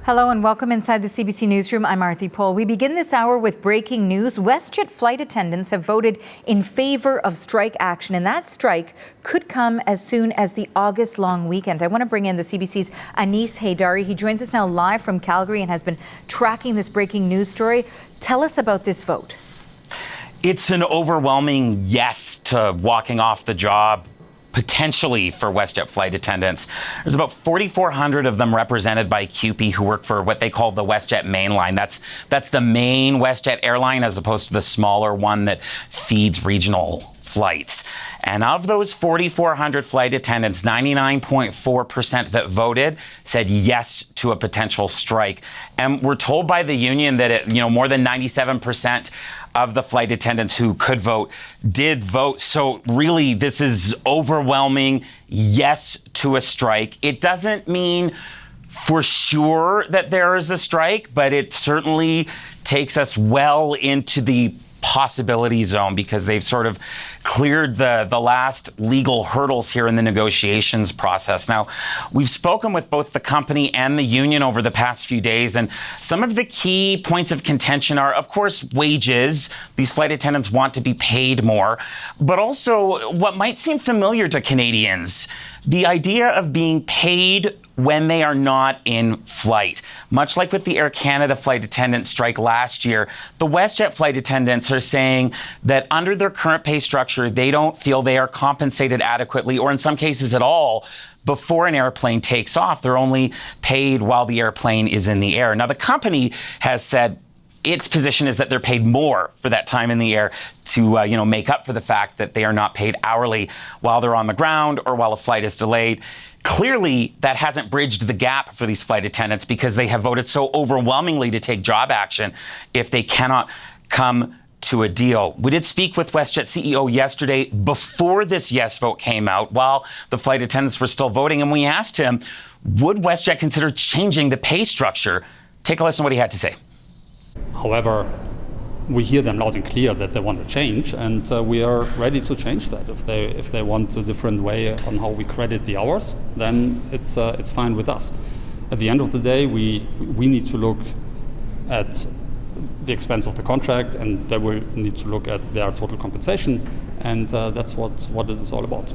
Hello and welcome inside the CBC Newsroom. I'm Arthi Pohl. We begin this hour with breaking news. WestJet flight attendants have voted in favor of strike action, and that strike could come as soon as the August long weekend. I want to bring in the CBC's Heydari. He joins us now live from Calgary and has been tracking this breaking news story. Tell us about this vote. It's an overwhelming yes to walking off the job, potentially, for WestJet flight attendants. There's about 4,400 of them represented by CUPE who work for what they call the WestJet mainline. That's the main WestJet airline as opposed to the smaller one that feeds regional flights. And of those 4,400 flight attendants, 99.4% that voted said yes to a potential strike. And we're told by the union that more than 97% of the flight attendants who could vote did vote. So really, this is overwhelming yes to a strike. It doesn't mean for sure that there is a strike, but it certainly takes us well into the possibility zone because they've sort of cleared the last legal hurdles here in the negotiations process. Now, we've spoken with both the company and the union over the past few days, and some of the key points of contention are, of course, wages. These flight attendants want to be paid more, but also what might seem familiar to Canadians, the idea of being paid when they are not in flight. Much like with the Air Canada flight attendant strike last year, the WestJet flight attendants are saying that under their current pay structure, they don't feel they are compensated adequately, or in some cases at all, before an airplane takes off. They're only paid while the airplane is in the air. Now, the company has said its position is that they're paid more for that time in the air to make up for the fact that they are not paid hourly while they're on the ground or while a flight is delayed. Clearly, that hasn't bridged the gap for these flight attendants because they have voted so overwhelmingly to take job action if they cannot come to a deal. We did speak with WestJet CEO yesterday before this yes vote came out while the flight attendants were still voting, and we asked him, would WestJet consider changing the pay structure? Take a listen to what he had to say. However, we hear them loud and clear that they want to change, and we are ready to change that. If they want a different way on how we credit the hours, then it's fine with us. At the end of the day, we need to look at the expense of the contract, and they will need to look at their total compensation, and that's what it is all about.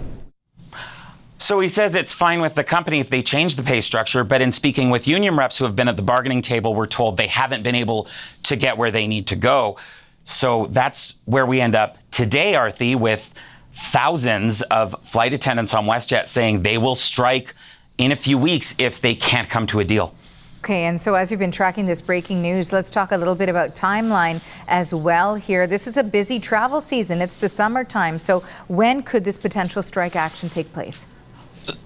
So he says it's fine with the company if they change the pay structure, but in speaking with union reps who have been at the bargaining table, we're told they haven't been able to get where they need to go. So that's where we end up today, Arthi, with thousands of flight attendants on WestJet saying they will strike in a few weeks if they can't come to a deal. Okay, and so as you've been tracking this breaking news, let's talk a little bit about timeline as well here. This is a busy travel season. It's the summertime. So when could this potential strike action take place?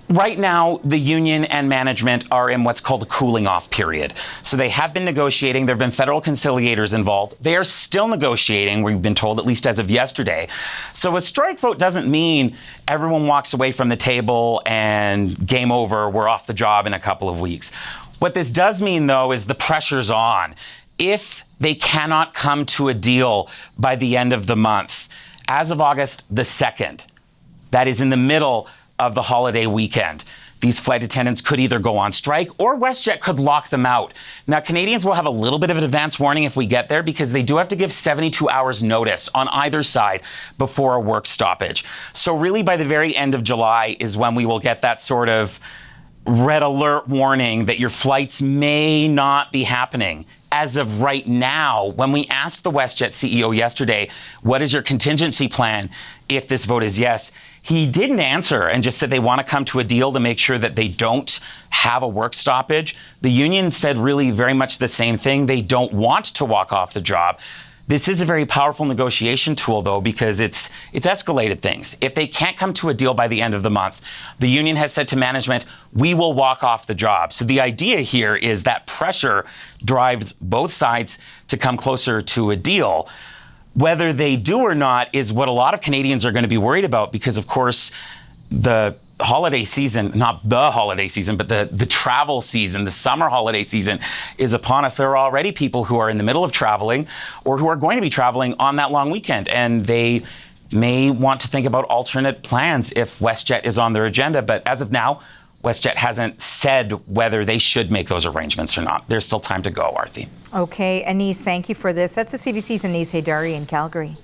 Right now, the union and management are in what's called a cooling off period. So they have been negotiating. There have been federal conciliators involved. They are still negotiating, we've been told, at least as of yesterday. So a strike vote doesn't mean everyone walks away from the table and game over, we're off the job in a couple of weeks. What this does mean, though, is the pressure's on. If they cannot come to a deal by the end of the month, as of August the 2nd, that is in the middle of the holiday weekend, these flight attendants could either go on strike or WestJet could lock them out. Now, Canadians will have a little bit of an advance warning if we get there because they do have to give 72 hours notice on either side before a work stoppage. So really by the very end of July is when we will get that sort of red alert warning that your flights may not be happening. As of right now, when we asked the WestJet CEO yesterday, what is your contingency plan if this vote is yes, he didn't answer and just said they want to come to a deal to make sure that they don't have a work stoppage. The union said really very much the same thing. They don't want to walk off the job. This is a very powerful negotiation tool, though, because it's escalated things. If they can't come to a deal by the end of the month, the union has said to management, we will walk off the job. So the idea here is that pressure drives both sides to come closer to a deal. Whether they do or not is what a lot of Canadians are going to be worried about because, of course, the holiday season, not the holiday season, but the travel season, the summer holiday season is upon us. There are already people who are in the middle of traveling or who are going to be traveling on that long weekend, and they may want to think about alternate plans if WestJet is on their agenda. But as of now, WestJet hasn't said whether they should make those arrangements or not. There's still time to go, Arthi. Okay, Anise, thank you for this. That's the CBC's Anise Heydari in Calgary.